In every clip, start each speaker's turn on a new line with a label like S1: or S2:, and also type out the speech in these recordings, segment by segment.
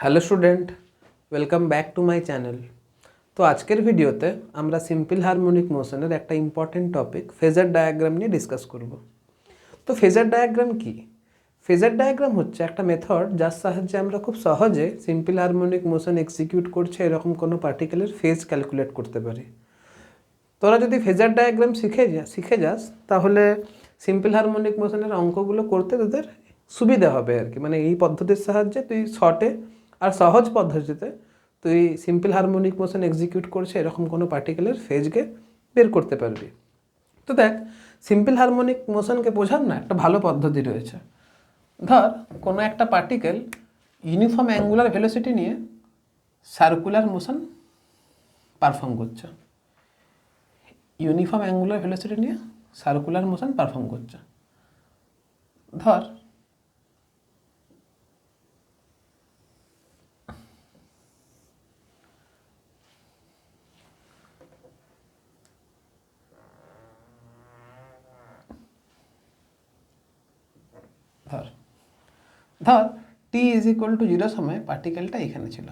S1: Hello student, welcome back to my channel. তো আজকের ভিডিওতে আমরা সিম্পল হারমোনিক মোশনের একটা ইম্পর্টেন্ট টপিক ফেজার ডায়াগ্রাম নিয়ে ডিসকাস করব। তো ফেজার ডায়াগ্রাম কি? ফেজার ডায়াগ্রাম হচ্ছে একটা মেথড যার সাহায্যে আমরা খুব সহজে সিম্পল হারমোনিক মোশন এক্সিকিউট করছে এরকম কোনো পার্টিকুলার ফেজ ক্যালকুলেট করতে পারি। তোরা যদি ফেজার ডায়াগ্রাম শিখে যাস তাহলে সিম্পল হারমোনিক মোশনের অঙ্কগুলো করতে তোদের সুবিধা হবে আর কি। মানে এই পদ্ধতির সাহায্যে তুই শর্টে আর সহজ পদ্ধতিতে তুই সিম্পল হারমোনিক মোশন এক্সিকিউট করছে এরকম কোনো পার্টিকুলার ফেজকে বের করতে পারবি। তো দেখ, সিম্পল হারমোনিক মোশনকে বোঝার না একটা ভালো পদ্ধতি রয়েছে। ধর কোনো একটা পার্টিকেল ইউনিফর্ম অ্যাঙ্গুলার ভেলোসিটি নিয়ে সার্কুলার মোশন পারফর্ম করছে, ইউনিফর্ম অ্যাঙ্গুলার ভেলোসিটি নিয়ে সার্কুলার মোশন পারফর্ম করছে। ধর ধর ধর টি ইজ ইকুয়াল টু 0 সময় পার্টিকেলটা এখানে ছিল।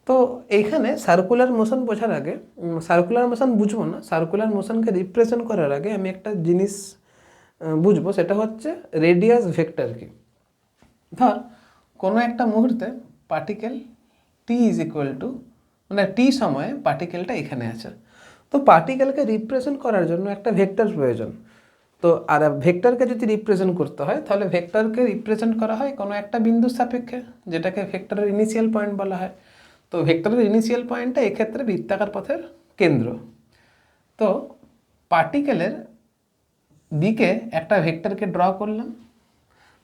S1: তো এইখানে সার্কুলার মোশন বোঝার আগে, সার্কুলার মোশন বুঝবো না, সার্কুলার মোশনকে রিপ্রেজেন্ট করার আগে আমি একটা জিনিস বুঝবো, সেটা হচ্ছে রেডিয়াস ভেক্টর কি। ধর কোনো একটা মুহূর্তে particle T is equal two মানে টি সময়ে পার্টিকেলটা এখানে আছে। তো পার্টিকেলকে রিপ্রেজেন্ট করার জন্য একটা ভেক্টর প্রয়োজন। তো আর ভেক্টরকে যদি রিপ্রেজেন্ট করতে হয় তাহলে ভেক্টরকে রিপ্রেজেন্ট করা হয় কোনো একটা বিন্দুর সাপেক্ষে, যেটাকে ভেক্টরের ইনিশিয়াল পয়েন্ট বলা হয়। তো ভেক্টরের ইনিশিয়াল পয়েন্টটা এক্ষেত্রে বৃত্তাকার পথের কেন্দ্র। তো পার্টিকেলের দিকে একটা ভেক্টরকে ড্র করলাম,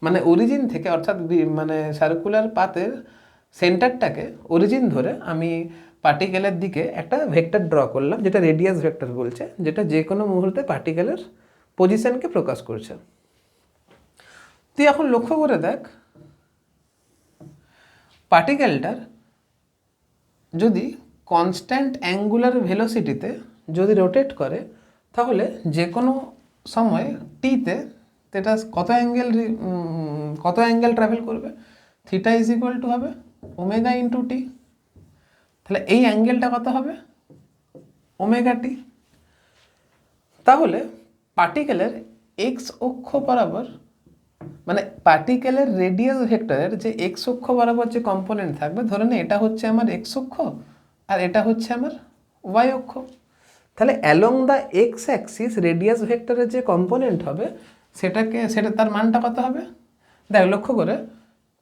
S1: মানে অরিজিন থেকে, অর্থাৎ মানে সার্কুলার পাথের সেন্টারটাকে অরিজিন ধরে আমি পার্টিকেলের দিকে একটা ভেক্টর ড্র করলাম, যেটা রেডিয়াস ভেক্টর বলছে, যেটা যে কোনো মুহূর্তে পার্টিকেলের পজিশনকে প্রকাশ করছে। তুই এখন লক্ষ্য করে দেখ, পার্টিকেলটার যদি কনস্ট্যান্ট অ্যাঙ্গুলার ভেলোসিটিতে যদি রোটেট করে তাহলে যে কোনো সময় টিতে এটা কত অ্যাঙ্গেল ট্রাভেল করবে? থিটা ইজ ইকুয়াল টু হবে ওমেগা ইন্টু টি। তাহলে এই অ্যাঙ্গেলটা কত হবে? Omega t. তাহলে পার্টিকেলের এক্স অক্ষ বরাবর, মানে পার্টিকেলের রেডিয়াস ভেক্টরের যে এক্স অক্ষ বরাবর যে কম্পোনেন্ট থাকবে, ধরে নে এটা হচ্ছে আমার এক্স অক্ষ আর এটা হচ্ছে আমার ওয়াই অক্ষ। তাহলে along the x Axis radius ভেক্টরের যে কম্পোনেন্ট হবে সেটা তার মানটা কত হবে? দেখ লক্ষ্য করে,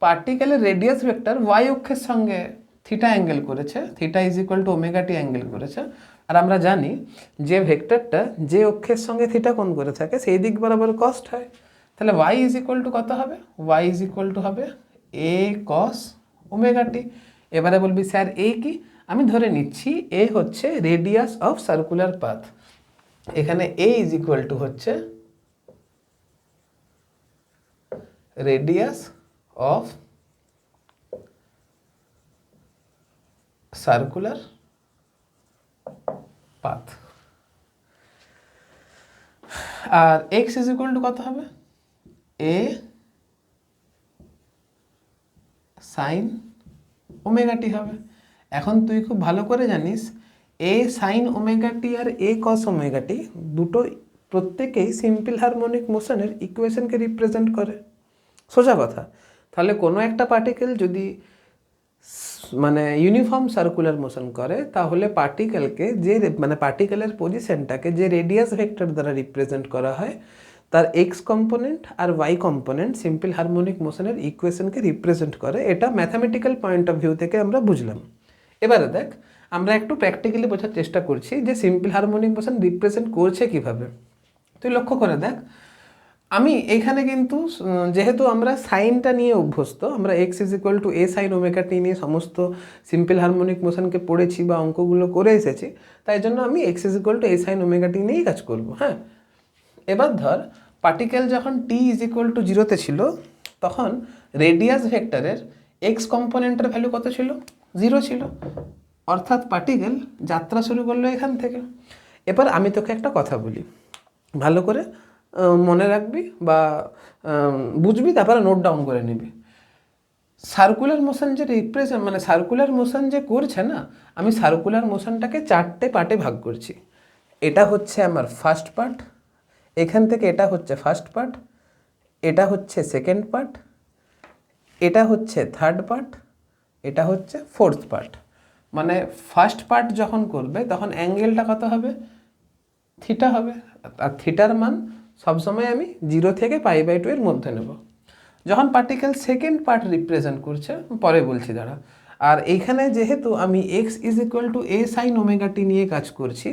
S1: পার্টিকেলের রেডিয়াস ভেক্টর ওয়াই অক্ষের সঙ্গে থিটা অ্যাঙ্গেল করেছে, theta is equal two omega t angle করেছে। আর আমরা জানি যে ভেক্টরটা যে অক্ষের সঙ্গে থিটা কোণ করে থাকে সেই দিক বরাবর কস্ট হয়। তাহলে ওয়াই ইজ ইকুয়াল টু কত হবে? ওয়াই ইজ ইকুয়াল টু হবে এ কস ওমেগা টি। এবারে বলবি স্যার এ কি? আমি ধরে নিচ্ছি এ হচ্ছে রেডিয়াস অফ সার্কুলার পাথ। এখানে এ ইজ ইকুয়াল টু হচ্ছে রেডিয়াস অফ সার্কুলার পাথ। আর এক্স ইজ ইকুয়াল টু কত হবে? এ সাইন ওমেগা টি হবে। এখন তুই খুব ভালো করে জানিস এ সাইন ওমেগা টি আর এ কস ওমেগা টি দুটো প্রত্যেকেই সিম্পল হারমোনিক মোশনের ইকুয়েশনকে রিপ্রেজেন্ট করে। সোজা কথা। তাহলে কোনো একটা পার্টিকেল যদি মানে ইউনিফর্ম সার্কুলার মোশন করে তাহলে পার্টিকেলকে যে মানে পার্টিকেলের পজিশনটাকে যে রেডিয়াস ভেক্টর দ্বারা রিপ্রেজেন্ট করা হয় তার এক্স কম্পোনেন্ট আর ওয়াই কম্পোনেন্ট সিম্পল হারমোনিক মোশনের ইকুয়েশনকে রিপ্রেজেন্ট করে। এটা ম্যাথামেটিক্যাল পয়েন্ট অফ ভিউ থেকে আমরা বুঝলাম। এবারে দেখ, আমরা একটু প্র্যাকটিক্যালি বোঝার চেষ্টা করছি যে সিম্পল হারমোনিক মোশন রিপ্রেজেন্ট করছে কিভাবে। তুই লক্ষ্য করে দেখ, আমি এইখানে কিন্তু যেহেতু আমরা সাইনটা নিয়ে অভ্যস্ত, আমরা x is equal to a sine omega t নিয়ে সমস্ত সিম্পল হারমোনিক মোশনকে পড়েছি বা অঙ্কগুলো করে এসেছি, তাই জন্য আমি x is equal to a sine omega t নিয়েই কাজ করব। হ্যাঁ, এবার ধর পার্টিকেল যখন টি ইজ ইকুয়াল টু 0-তে ছিল তখন রেডিয়াস ভেক্টরের এক্স কম্পোনেন্টের ভ্যালু কত ছিল? 0 ছিল। অর্থাৎ পার্টিকেল যাত্রা শুরু করলো এখান থেকে। এবার আমি তোকে একটা কথা বলি, ভালো করে মনে রাখবি বা বুঝবি, তারপরে নোট ডাউন করে নিবি। সার্কুলার মোশন যে রিপ্রেজেন্ট মানে সার্কুলার মোশন যে করছে না, আমি সার্কুলার মোশনটাকে 4টে পার্টে ভাগ করছি। এটা হচ্ছে আমার ফার্স্ট পার্ট, এখান থেকে এটা হচ্ছে ফার্স্ট পার্ট, এটা হচ্ছে সেকেন্ড পার্ট, এটা হচ্ছে থার্ড পার্ট, এটা হচ্ছে ফোর্থ পার্ট। মানে ফার্স্ট পার্ট যখন করবে তখন অ্যাঙ্গেলটা কত হবে, থিটা হবে। আর থিটার মান সবসময় আমি 0 থেকে π/2 এর মধ্যে নেব। যখন পার্টিকেল সেকেন্ড পার্ট রিপ্রেজেন্ট করছে, পরে বলছি দাঁড়া। আর এইখানে যেহেতু আমি x = a sin ωt নিয়ে কাজ করছি,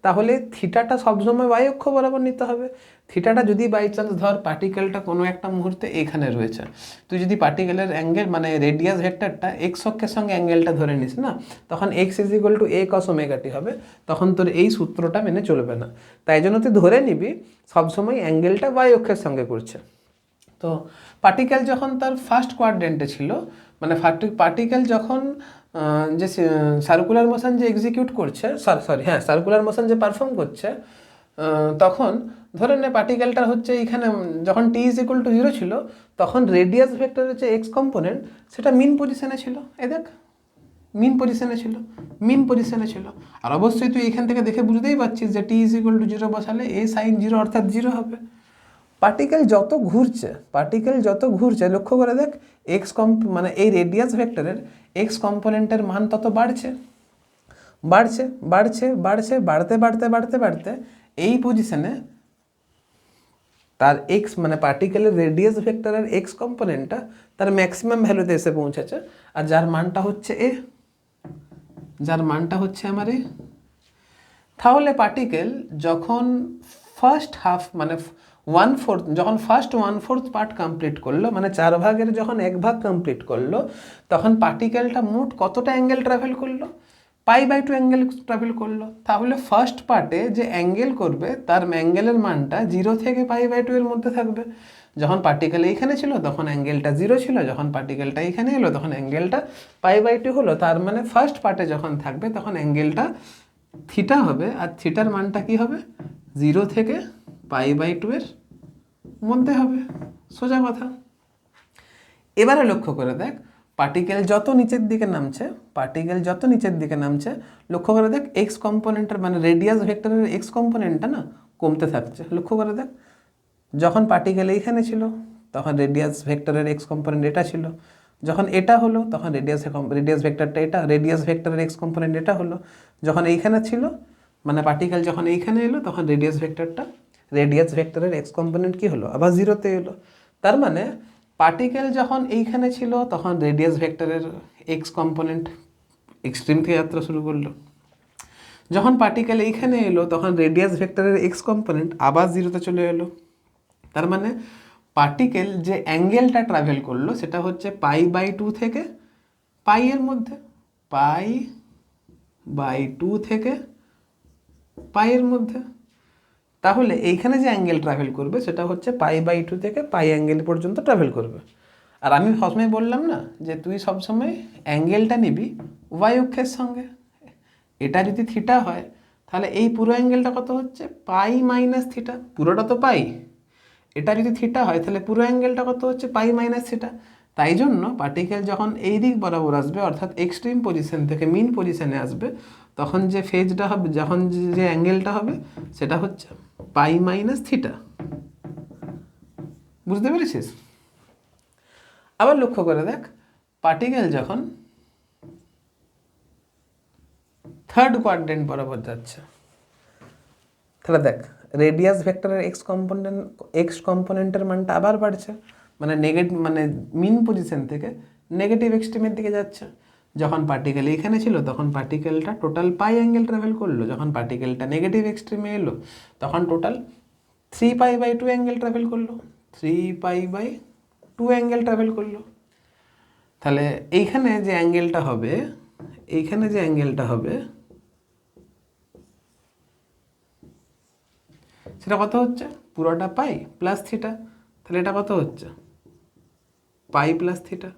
S1: তাহলে থিটাটা সবসময় y অক্ষ বরাবর নিতে হবে। থিটাটা যদি বাই চান্স ধর পার্টিকেলটা কোনো একটা মুহূর্তে এখানে রয়েছে, তুই যদি পার্টিকেলের অ্যাঙ্গেল মানে রেডিয়াস ভেক্টরটা x অক্ষের সঙ্গে অ্যাঙ্গেলটা ধরে নিস না, তখন x = a cos ωt হবে। তখন তোর এই সূত্রটা মেনে চলবে না। তাই জন্য তুই ধরে নিবি সবসময় অ্যাঙ্গেলটা y অক্ষের সঙ্গে করছে। তো পার্টিকেল যখন তার ফার্স্ট কোয়াড্রেন্টে ছিল, মানে পার্টিকেল যখন যে সার্কুলার মোশন যে এক্সিকিউট করছে, সার্কুলার মোশন যে পারফর্ম করছে, তখন ধরে নে পার্টিকেলটা হচ্ছে এইখানে যখন t = 0 ছিল, তখন রেডিয়াস ভেক্টরের যে এক্স কম্পোনেন্ট সেটা মিন পজিশনে ছিল। এই দেখ, মিন পজিশনে ছিল। আর অবশ্যই তুই এখান থেকে দেখে বুঝতেই পারছিস যে t = 0 বসালে a sin 0 অর্থাৎ 0 হবে। পার্টিকেল যত ঘুরছে লক্ষ্য করে দেখ, মানে এই রেডিয়াস ভেক্টরের এক্স কম্পোনেন্টের মান তত বাড়তে এই পজিশনে তার এক্স মানে পার্টিকেলের রেডিয়াস ভেক্টরের এক্স কম্পোনেন্টটা তার ম্যাক্সিমাম ভ্যালুতে এসে পৌঁছেছে। আর যার মানটা হচ্ছে আমার এ। তাহলে পার্টিকেল যখন ফার্স্ট হাফ মানে 1/4 যখন ফার্স্ট 1/4 পার্ট কমপ্লিট করলো, মানে 4 ভাগের যখন 1 ভাগ কমপ্লিট করলো, তখন পার্টিকেলটা মোট কতটা অ্যাঙ্গেল ট্রাভেল করলো, π/2 অ্যাঙ্গেল ট্রাভেল করলো। তাহলে ফার্স্ট পার্টে যে অ্যাঙ্গেল করবে তার অ্যাঙ্গেলের মানটা 0 থেকে π/2 এর মধ্যে থাকবে। যখন পার্টিকেল এইখানে ছিল তখন অ্যাঙ্গেলটা 0 ছিল, যখন পার্টিকেলটা এইখানে এলো তখন অ্যাঙ্গেলটা π/2 হলো। তার মানে ফার্স্ট পার্টে যখন থাকবে তখন অ্যাঙ্গেলটা থিটা হবে। আর থিটার মানটা কি হবে, 0 থেকে π/2 এর মধ্যে হবে। সোজা কথা। এবারে লক্ষ্য করে দেখ, পার্টিকেল যত নিচের দিকে নামছে লক্ষ্য করে দেখ এক্স কম্পোনেন্টের মানে রেডিয়াস ভেক্টরের এক্স কম্পোনেন্টটা না কমতে থাকছে। লক্ষ্য করে দেখ, যখন পার্টিকেল এইখানে ছিল তখন রেডিয়াস ভেক্টরের এক্স কম্পোনেন্ট এটা ছিল, যখন এটা হলো তখন রেডিয়াস ভেক্টরটা এটা, রেডিয়াস ভেক্টরের এক্স কম্পোনেন্ট এটা হলো। যখন এইখানে ছিল মানে পার্টিকেল যখন এইখানে এলো তখন রেডিয়াস ভেক্টরের এক্স কম্পোনেন্ট কি হলো, আবার 0-তে এলো। তার মানে পার্টিকেল যখন এইখানে ছিল তখন রেডিয়াস ভেক্টরের এক্স কম্পোনেন্ট এক্সট্রিম থেকে যাত্রা শুরু করলো। যখন পার্টিকেল এইখানে এলো তখন রেডিয়াস ভেক্টরের এক্স কম্পোনেন্ট আবার 0-তে চলে এলো। তার মানে পার্টিকেল যে অ্যাঙ্গেলটা ট্রাভেল করলো সেটা হচ্ছে π/2 থেকে এর মধ্যে, π/2 থেকে এর মধ্যে। তাহলে এইখানে যে অ্যাঙ্গেল ট্রাভেল করবে সেটা হচ্ছে π/2 থেকে অ্যাঙ্গেল পর্যন্ত ট্রাভেল করবে। আর আমি সবসময় বললাম না যে তুই সবসময় অ্যাঙ্গেলটা নিবি y অক্ষের সঙ্গে। এটা যদি থিটা হয় তাহলে এই পুরো অ্যাঙ্গেলটা কত হচ্ছে, π - থিটা, পুরোটা তো পাই। এটা যদি থিটা হয় তাহলে পুরো অ্যাঙ্গেলটা কত হচ্ছে, π - থিটা। তাই জন্য পার্টিকেল যখন এই দিক বরাবর আসবে অর্থাৎ এক্সট্রিম পজিশন থেকে মিন পজিশনে আসবে, তখন যে ফেজটা হবে, যখন যে অ্যাঙ্গেলটা হবে সেটা হচ্ছে π - থিটা। বুঝতে পেরেছিস? আবার লক্ষ্য করে দেখ, পার্টিকেল যখন থার্ড কোয়াড্রেন্ট বরাবর যাচ্ছে, তাহলে দেখ রেডিয়াস ভেক্টরের এক্স কম্পোনেন্টের মানটা আবার বাড়ছে, মানে মিন পজিশন থেকে নেগেটিভ এক্সট্রিমের দিকে যাচ্ছে। যখন পার্টিকেল এইখানে ছিল তখন পার্টিকেলটা টোটাল π অ্যাঙ্গেল ট্রাভেল করলো, যখন পার্টিকেলটা নেগেটিভ এক্সট্রিমে এলো তখন টোটাল 3π/2 অ্যাঙ্গেল ট্রাভেল করলো, 3π/2 অ্যাঙ্গেল ট্রাভেল করলো। তাহলে এইখানে যে অ্যাঙ্গেলটা হবে সেটা কত হচ্ছে, পুরোটা π + থিটা। তাহলে এটা কত হচ্ছে, π + থিটা।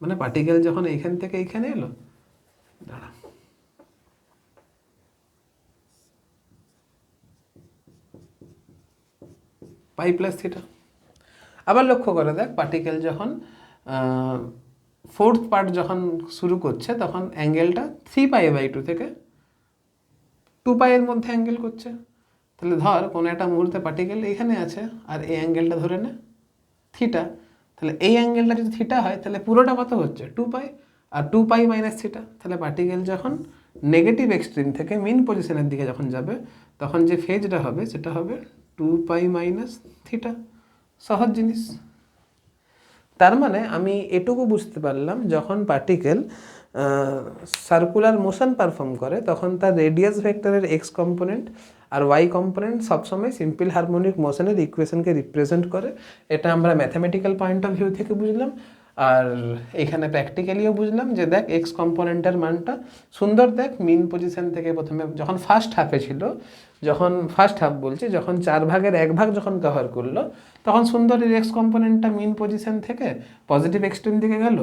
S1: মানে পার্টিকেল যখন এইখান থেকে এইখানে এলো, দাঁড়া, π + থিটা। আবার লক্ষ্য করে দেখ, পার্টিকেল যখন ফোর্থ পার্ট যখন শুরু করছে তখন অ্যাঙ্গেলটা 3π/2 থেকে 2π এর মধ্যে অ্যাঙ্গেল করছে। তাহলে ধর কোনো একটা মুহূর্তে পার্টিকেল এখানে আছে আর এই অ্যাঙ্গেলটা ধরে নে থিটা, তাহলে এই অ্যাঙ্গেলটা যদি থিটা হয় তাহলে পুরোটা কত হচ্ছে 2π, আর 2π - থিটা। তাহলে পার্টিকেল যখন নেগেটিভ এক্সট্রিম থেকে মিন পজিশনের দিকে যখন যাবে তখন যে ফেজটা হবে সেটা হবে 2π - থিটা। সহজ জিনিস। তার মানে আমি এটুকু বুঝতে পারলাম যখন পার্টিকেল সার্কুলার মোশন পারফর্ম করে তখন তার রেডিয়াস ভেক্টরের এক্স কম্পোনেন্ট আর ওয়াই কম্পোনেন্ট সবসময় সিম্পল হারমোনিক মোশনের ইকুয়েশনকে রিপ্রেজেন্ট করে। এটা আমরা ম্যাথামেটিক্যাল পয়েন্ট অফ ভিউ থেকে বুঝলাম, আর এখানে প্র্যাকটিক্যালিও বুঝলাম যে দেখ এক্স কম্পোনেন্টের মানটা সুন্দর। দেখ মিন পজিশন থেকে প্রথমে যখন ফার্স্ট হাফে ছিল, যখন ফার্স্ট হাফ বলছি যখন 4/1 যখন কভার করলো তখন সুন্দর এক্স কম্পোনেন্টটা মিন পজিশন থেকে পজিটিভ এক্সট্রিম দিকে গেল।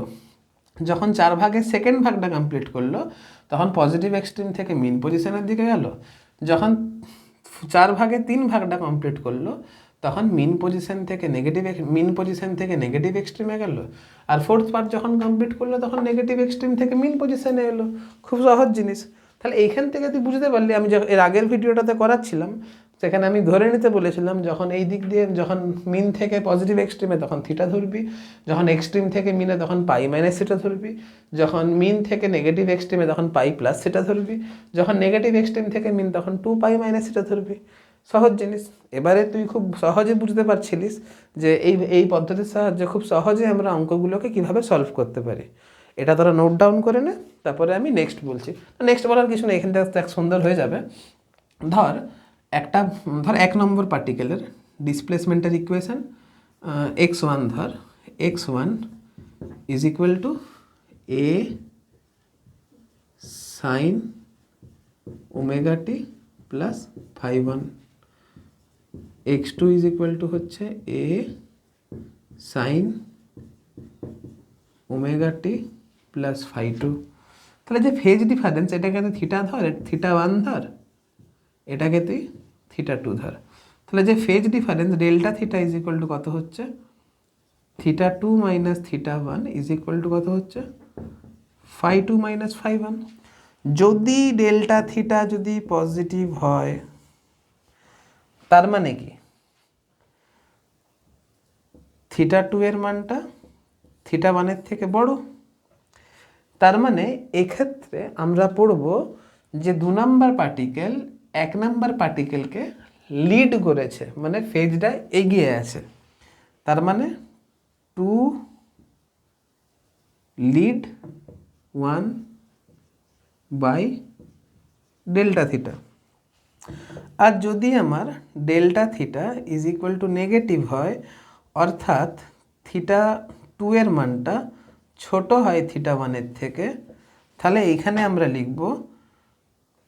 S1: যখন 4/2 কমপ্লিট করলো তখন পজিটিভ এক্সট্রিম থেকে মিন পজিশনের দিকে গেল। যখন 4/3 কমপ্লিট করলো তখন মিন পজিশন থেকে নেগেটিভ এক্সট্রিমে গেল। আর ফোর্থ পার্ট যখন কমপ্লিট করলো তখন নেগেটিভ এক্সট্রিম থেকে মিন পজিশনে এলো। খুব সহজ জিনিস। তাহলে এইখান থেকে তুই বুঝতে পারলি, আমি এর আগের ভিডিওটাতে করাচ্ছিলাম সেখানে আমি ধরে নিতে বলেছিলাম যখন এই দিক দিয়ে যখন মিন থেকে পজিটিভ এক্সট্রিমে তখন থিটা ধরবি, যখন এক্সট্রিম থেকে মিনে তখন π - থিটা ধরবি, যখন মিন থেকে নেগেটিভ এক্সট্রিমে তখন π + থিটা ধরবি, যখন নেগেটিভ এক্সট্রিম থেকে মিন তখন 2π - থিটা ধরবি। সহজ জিনিস। এবারে তুই খুব সহজে বুঝতে পারছিলিস যে এই পদ্ধতির সাহায্যে খুব সহজে আমরা অঙ্কগুলোকে কিভাবে সলভ করতে পারি। এটা তোরা নোট ডাউন করে নে, তারপরে আমি নেক্সট বলছি। নেক্সট বলার কিছু নেই, এখান থেকে সুন্দর হয়ে যাবে। ধর 1 নম্বর পার্টিকেলের ডিসপ্লেসমেন্টের ইকুয়েশন x1, ধর x1 is equal to a sin ωt plus φ1, x2 is equal to হচ্ছে a sin ωt প্লাস φ2। তাহলে যে ফেজ ডিফারেন্স এটাকে তুই থিটা ধর, θ1 ধর, এটাকে তুই θ2 ধর। তাহলে যে phase difference delta theta is equal to কত হচ্ছে, θ2 - θ1 ইজ ইকুয়াল টু কত হচ্ছে φ2 - φ1। যদি ডেল্টা থিটা যদি পজিটিভ হয় তার মানে কি θ2 এর মানটা θ1 এর থেকে বড়। তার মানে এক্ষেত্রে আমরা পড়ব যে 2 নম্বর পার্টিকেল 1 নম্বর পার্টিকেলকে লিড করেছে, মানে ফেজটা এগিয়ে আছে। তার মানে 2 লিড 1 বাই ডেল্টা থিটা। আর যদি আমার delta theta is equal two negative হয়, অর্থাৎ θ2 এর মানটা ছোট হয় θ1 এর থেকে, তাহলে এখানে আমরা লিখব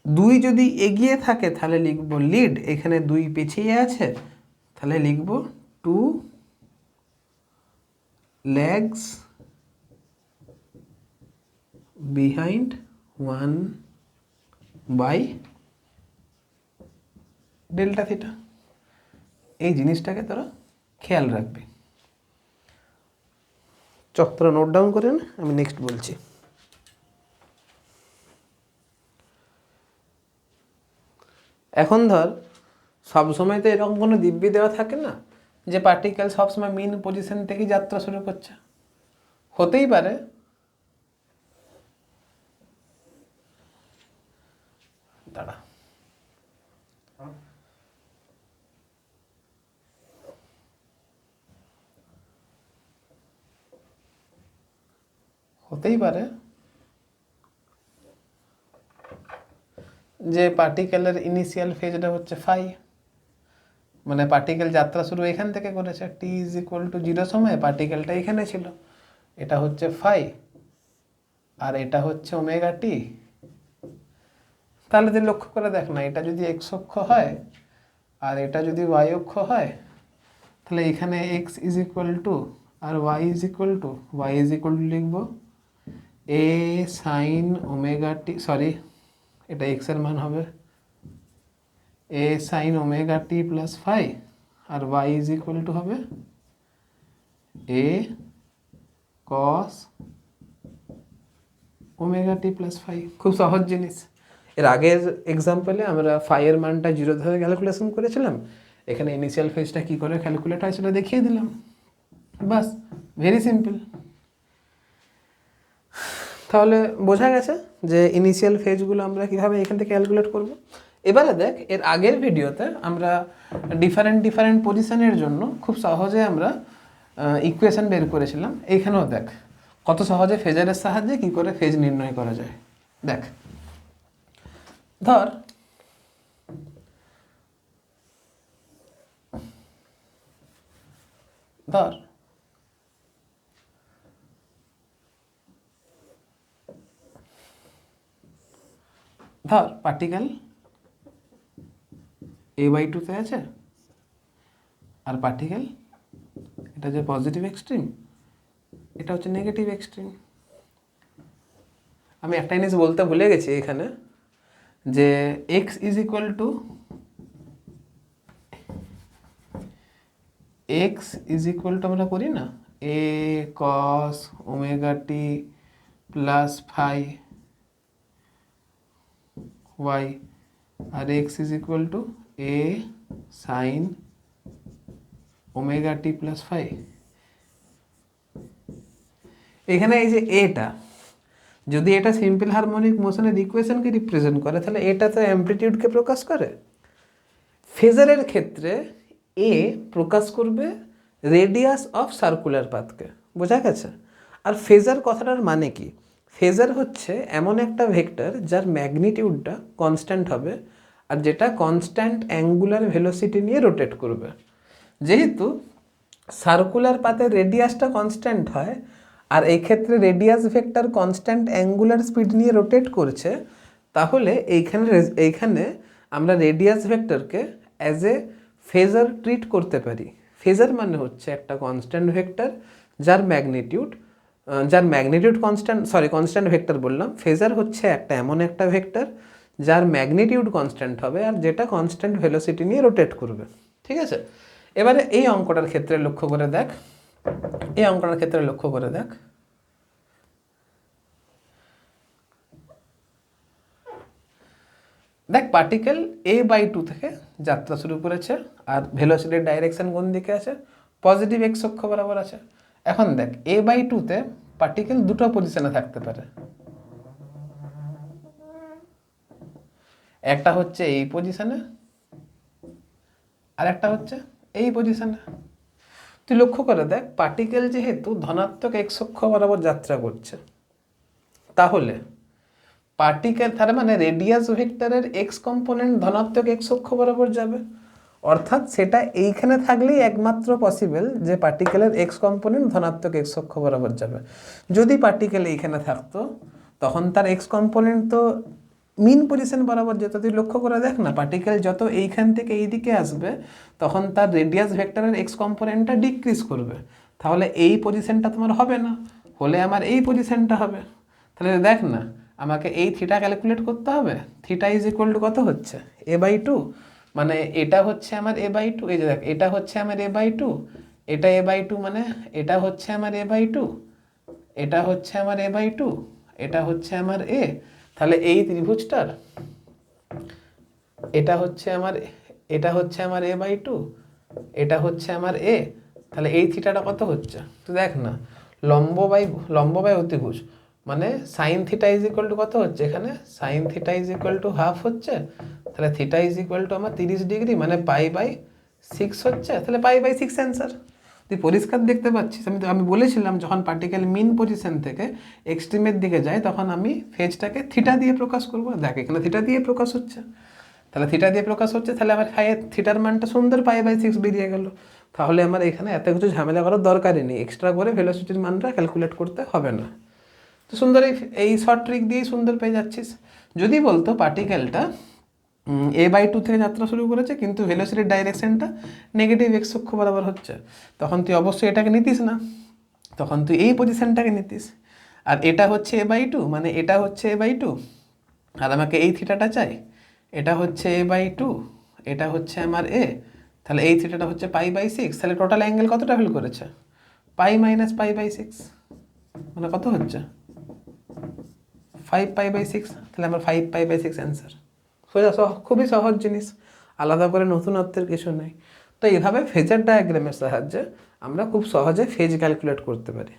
S1: 2 যদি এগিয়ে থাকে তাহলে লিখব লিড, এখানে 2 পিছিয়ে আছে তাহলে লিখব 2 lags behind 1 by delta theta. এই জিনিসটাকে তোরা খেয়াল রাখবি। তোরা নোট ডাউন করে নে, আমি নেক্সট বলছি। এখন ধর সবসময় তো এরকম কোনো দিব্যি দেওয়া থাকে না যে পার্টিকেল সবসময় মিন পজিশন থেকেই যাত্রা শুরু করছে। হতেই পারে দাঁড়া হতেই পারে যে পার্টিকেলের ইনিশিয়াল ফেজটা হচ্ছে ফাই, মানে পার্টিকেল যাত্রা শুরু এখান থেকে করেছে, t ইজ ইকুয়াল টু 0 সময়ে পার্টিকেলটা এখানে ছিল, এটা হচ্ছে ফাই আর এটা হচ্ছে ωt। তাহলে তুই লক্ষ্য করে দেখ না, এটা যদি x অক্ষ হয় আর এটা যদি y অক্ষ হয় তাহলে এখানে x ইজ ইকুয়াল টু আর y ইজ ইকুয়াল টু লিখব a sin ωt, সরি এটা x এর মান হবে a sin ωt plus phi, আর y ইজ ইকুয়াল টু হবে a cos omega t plus phi. খুব সহজ জিনিস। এর আগের এক্সাম্পলে আমরা ফাইয়ের মানটা 0 ধরে ক্যালকুলেশন করেছিলাম, এখানে ইনিশিয়াল ফেজটা কী করে ক্যালকুলেট হয় সেটা দেখিয়ে দিলাম, বাস, ভেরি সিম্পল। তাহলে বোঝা গেছে যে ইনিশিয়াল ফেজগুলো আমরা কীভাবে এখান থেকে ক্যালকুলেট করব। এবারে দেখ, এর আগের ভিডিওতে আমরা ডিফারেন্ট পজিশনের জন্য খুব সহজে আমরা ইকুয়েশন বের করেছিলাম। এইখানেও দেখ কত সহজে ফেজারের সাহায্যে কী করে ফেজ নির্ণয় করা যায়। দেখ, ধর ধর ধর পার্টিকেল a/2-তে আছে, আর পার্টিকেল এটা যে পজিটিভ এক্সট্রিম, এটা হচ্ছে নেগেটিভ এক্সট্রিম। আমি একটা জিনিস বলতে ভুলে গেছি এখানে, যে x ইজ ইকুয়াল টু আমরা করি না a cos omega t plus phi y, আর x is equal to a sine omega t plus phi. এখানে এই যে এটা, যদি এটা সিম্পল হারমোনিক মোশনের ইকুয়েশনকে রিপ্রেজেন্ট করে, তাহলে এটা তো অ্যামপ্লিটিউডকে প্রকাশ করে। ফেজারের ক্ষেত্রে এ প্রকাশ করবে রেডিয়াস অফ সার্কুলার পাথকে, বোঝা গেছে? আর ফেজার কথাটার মানে কি? ফেজার হচ্ছে এমন একটা ভেক্টর যার ম্যাগনিটিউডটা কনস্ট্যান্ট হবে, আর যেটা কনস্ট্যান্ট অ্যাঙ্গুলার ভেলোসিটি নিয়ে রোটেট করবে। যেহেতু সার্কুলার পাথের রেডিয়াসটা কনস্ট্যান্ট হয়, আর এই ক্ষেত্রে radius vector constant angular speed নিয়ে রোটেট করছে, তাহলে এইখানে আমরা রেডিয়াস ভেক্টরকে অ্যাজ এ ফেজার ট্রিট করতে পারি। ফেজার মানে হচ্ছে একটা কনস্ট্যান্ট ভেক্টর যার ম্যাগনিটিউড কনস্ট্যান্ট ভেক্টর বললাম। ফেজার হচ্ছে এমন একটা ভেক্টর যার ম্যাগনিটিউড কনস্ট্যান্ট হবে, আর যেটা কনস্ট্যান্ট ভেলোসিটি নিয়ে রোটেট করবে। ঠিক আছে? এবারে এই অঙ্কটার ক্ষেত্রে লক্ষ্য করে দেখ, দেখ পার্টিকেল a/2 থেকে যাত্রা শুরু করেছে, আর ভেলোসিটির ডাইরেকশন কোন দিকে আছে? পজিটিভ এক্স অক্ষ বরাবর আছে। এখন দেখ, a/2-তে পার্টিকেল দুটো পজিশনে থাকতে পারে, একটা হচ্ছে এই পজিশনে, আর একটা হচ্ছে এই পজিশনে। তুই লক্ষ্য করে দেখ, পার্টিকেল যেহেতু ধনাত্মক এক্স অক্ষ বরাবর যাত্রা করছে, তাহলে পার্টিকেল, তার মানে রেডিয়াস ভেক্টরের এক্স কম্পোনেন্ট ধনাত্মক এক্স অক্ষ বরাবর যাবে। অর্থাৎ সেটা এইখানে থাকলেই একমাত্র পসিবল যে পার্টিকেলের এক্স কম্পোনেন্ট ধনাত্মক এক্স অক্ষ বরাবর যাবে। যদি পার্টিকেল এইখানে থাকতো, তখন তার এক্স কম্পোনেন্ট তো মিন পজিশন বরাবর যেত। তুই লক্ষ্য করে দেখ না, পার্টিকেল যত এইখান থেকে এই দিকে আসবে, তখন তার রেডিয়াস ভেক্টরের এক্স কম্পোনেন্টটা ডিক্রিজ করবে। তাহলে এই পজিশনটা তোমার হবে না, হলে আমার এই পজিশনটা হবে। তাহলে দেখ না, আমাকে এই থিটা ক্যালকুলেট করতে হবে। থিটা ইজ ইকুয়াল টু কত হচ্ছে? a/2, মানে এটা হচ্ছে আমার a/2। এই যে দেখ, এটা হচ্ছে আমার a/2, এটা a/2, মানে এটা হচ্ছে আমার a/2, এটা হচ্ছে আমার a/2, এটা হচ্ছে আমার a। তাহলে এই ত্রিভুজটার এটা হচ্ছে আমার a/2, এটা হচ্ছে আমার a। তাহলে এই থিটাটা কত হচ্ছে? তো দেখ না, লম্ব বাই অতিভুজ, মানে sine theta is equal to কত হচ্ছে? এখানে sine theta is equal to half হচ্ছে। তাহলে থিটা ইজ ইকুয়াল টু আমার 30 ডিগ্রি, মানে π/6 হচ্ছে। তাহলে π/6 অ্যান্সার। তুই পরিষ্কার দেখতে পাচ্ছিস, আমি বলেছিলাম যখন পার্টিকেল মিন পজিশন থেকে এক্সট্রিমের দিকে যায়, তখন আমি ফেজটাকে থিটা দিয়ে প্রকাশ করবো। দেখ, এখানে থিটা দিয়ে প্রকাশ হচ্ছে, তাহলে থিটা দিয়ে প্রকাশ হচ্ছে, তাহলে আমার থিটার মানটা সুন্দর π/6 বেরিয়ে গেল। তাহলে আমার এখানে এত কিছু ঝামেলা করার দরকারই নেই, এক্সট্রা করে ভেলোসিটির মানটা ক্যালকুলেট করতে হবে না। তো সুন্দর এই শর্ট ট্রিক দিয়েই সুন্দর পেয়ে যাচ্ছিস। যদি বলতো পার্টিকেলটা a/2 থেকে যাত্রা শুরু করেছে, কিন্তু ভেলোসিটির ডাইরেকশনটা নেগেটিভ এক্স অক্ষ বরাবর হচ্ছে, তখন তুই অবশ্যই এটাকে নিতিস না, তখন তুই এই পজিশনটাকে নিতিস। আর এটা হচ্ছে a/2, মানে এটা হচ্ছে a/2, আর আমাকে এই থিটাটা চাই। এটা হচ্ছে a/2, এটা হচ্ছে আমার a। তাহলে এই থিটাটা হচ্ছে π/6। তাহলে টোটাল অ্যাঙ্গেল কতটা ফিল করেছে? π - π/6, মানে কত হচ্ছে? 5π/6, তাহলে আমার 5π/6 অ্যান্সার। খুবই সহজ জিনিস, আলাদা করে নতুনত্বের কিছু নেই। তো এইভাবে ফেজার ডায়াগ্রামের সাহায্যে আমরা খুব সহজে ফেজ ক্যালকুলেট করতে পারি।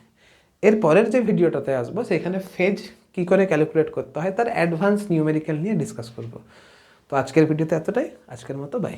S1: এর পরের যে ভিডিওটাতে আসবো সেখানে ফেজ কী করে ক্যালকুলেট করতে হয় তার অ্যাডভান্স নিউমেরিক্যাল নিয়ে ডিসকাস করব। তো আজকের ভিডিওতে এতটাই, আজকের মতো বাই।